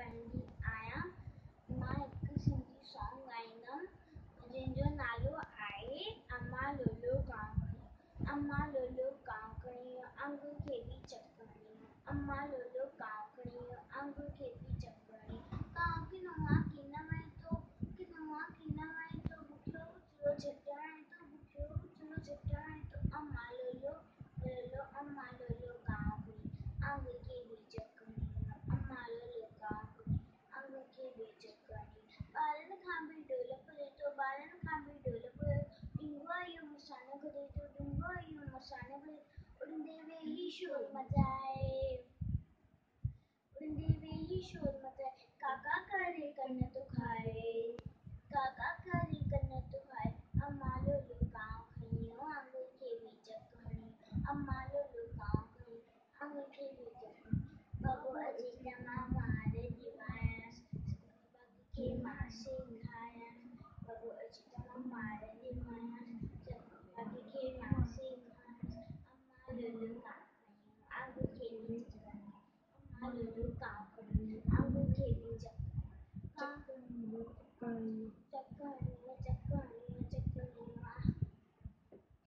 ॻाईंदी आहियां। मां हिकु सिंधी सॉन्ग ॻाईंदमि जंहिंजो नालो आहे अम्मा लोलो कांकणी। अम्मा लोलो कांकणी अंग खे बि चकणी, अम्मा लोलो कांकणी अंग खे बि चकणी। कांकनुआ किनवई तो बुखियो चुलो झटणाई तो अम्मा लोलो लोलो अम्मा लोलो कांकणी अंग खे बि चकणी, अम्मा लोलो कांकणी अंग खे बि चकणी। ॿारनि खां बि ढोल परे तो डिंगो आयो मसान घरे तो डिंगो आयो मसान घरे उड़ंदे वेही शोर मचाए